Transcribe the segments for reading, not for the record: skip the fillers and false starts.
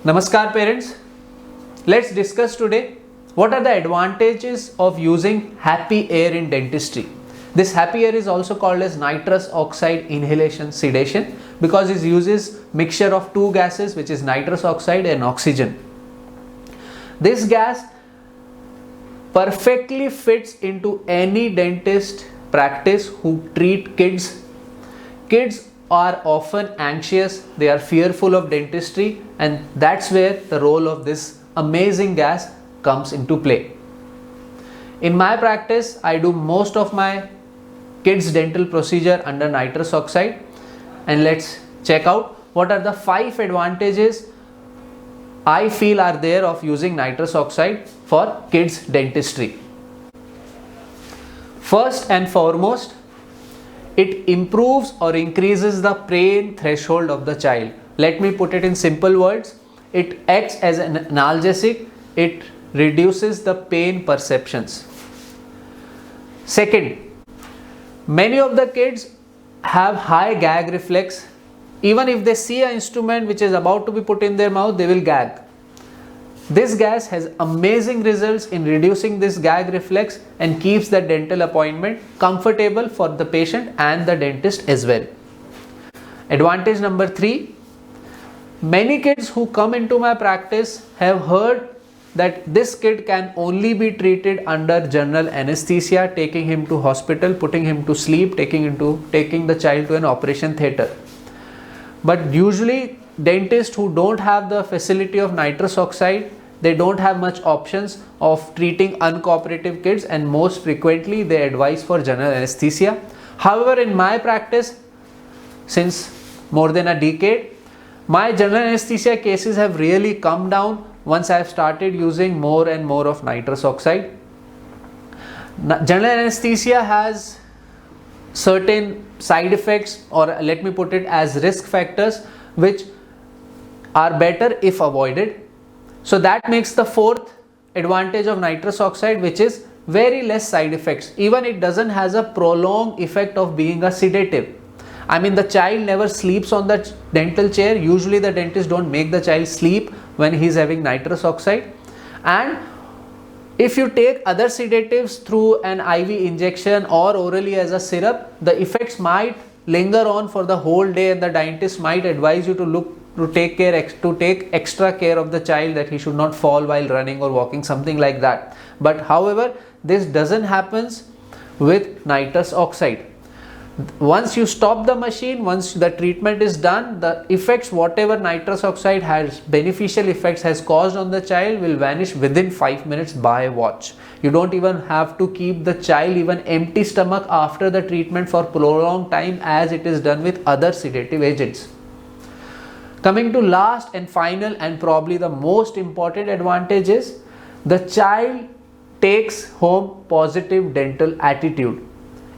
Namaskar parents. Let's discuss today what are the advantages of using happy air in dentistry. This happy air is also called as nitrous oxide inhalation sedation because it uses mixture of two gases, which is nitrous oxide and oxygen. This gas perfectly fits into any dentist practice who treat kids. Kids are often anxious, they are fearful of dentistry, and that's where the role of this amazing gas comes into play. In my practice, I do most of my kids dental procedure under nitrous oxide, and let's check out what are the 5 advantages I feel are there of using nitrous oxide for kids dentistry. First and foremost, it improves or increases the pain threshold of the child. Let me put it in simple words. It acts as an analgesic. It reduces the pain perceptions. Second, many of the kids have high gag reflex. Even if they see an instrument which is about to be put in their mouth, they will gag. This gas has amazing results in reducing this gag reflex and keeps the dental appointment comfortable for the patient and the dentist as well. Advantage number 3, many kids who come into my practice have heard that this kid can only be treated under general anesthesia, taking him to hospital, putting him to sleep, taking the child to an operation theatre. But usually dentists who don't have the facility of nitrous oxide, they don't have much options of treating uncooperative kids, and most frequently they advise for general anesthesia. However, in my practice, since more than a decade, my general anesthesia cases have really come down once I have started using more and more of nitrous oxide. General anesthesia has certain side effects, or let me put it as risk factors, which are better if avoided. So that makes the 4th advantage of nitrous oxide, which is very less side effects. Even it doesn't has a prolonged effect of being a sedative. I mean, the child never sleeps on the dental chair. Usually the dentist don't make the child sleep when he is having nitrous oxide. And if you take other sedatives through an IV injection or orally as a syrup, the effects might linger on for the whole day, and the dentist might advise you to take extra care of the child, that he should not fall while running or walking, something like that. But however, this doesn't happen with nitrous oxide. Once you stop the machine, once the treatment is done, the effects, whatever nitrous oxide has beneficial effects has caused on the child, will vanish within 5 minutes by watch. You don't even have to keep the child even empty stomach after the treatment for prolonged time, as it is done with other sedative agents. Coming to last and final and probably the most important advantage is the child takes home positive dental attitude.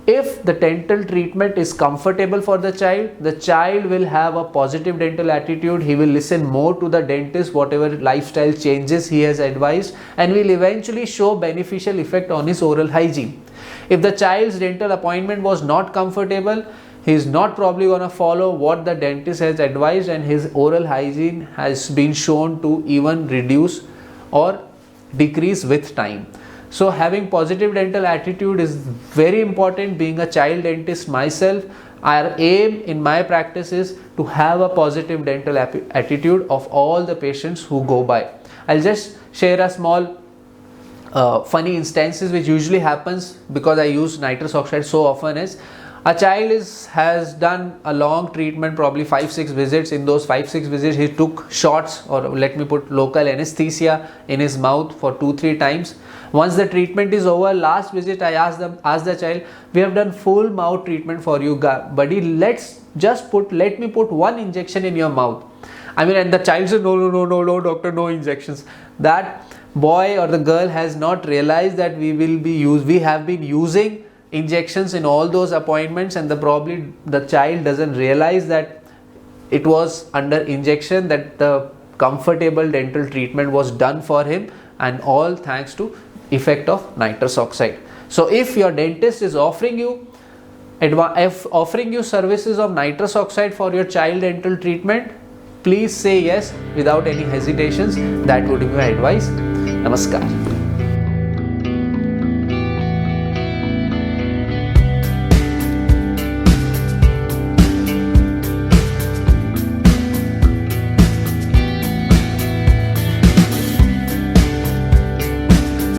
If the dental treatment is comfortable for the child will have a positive dental attitude. He will listen more to the dentist, whatever lifestyle changes he has advised, and will eventually show beneficial effect on his oral hygiene. If the child's dental appointment was not comfortable, he is not probably going to follow what the dentist has advised, and his oral hygiene has been shown to even reduce or decrease with time. So having positive dental attitude is very important. Being a child dentist myself, our aim in my practice is to have a positive dental attitude of all the patients who go by. I'll just share a small funny instances which usually happens because I use nitrous oxide so often. Is a child has done a long treatment, probably 5-6 visits. In those 5-6 visits, he took shots, or let me put local anesthesia in his mouth for 2-3 times. Once the treatment is over, last visit I asked the child, we have done full mouth treatment for you, buddy. Let me put one injection in your mouth. I mean, and the child said, no, doctor, no injections. That boy or the girl has not realized that we have been using injections in all those appointments, and probably the child doesn't realize that it was under injection that the comfortable dental treatment was done for him, and all thanks to effect of nitrous oxide. So if your dentist is offering you services of nitrous oxide for your child dental treatment, please say yes without any hesitations. That would be my advice. Namaskar.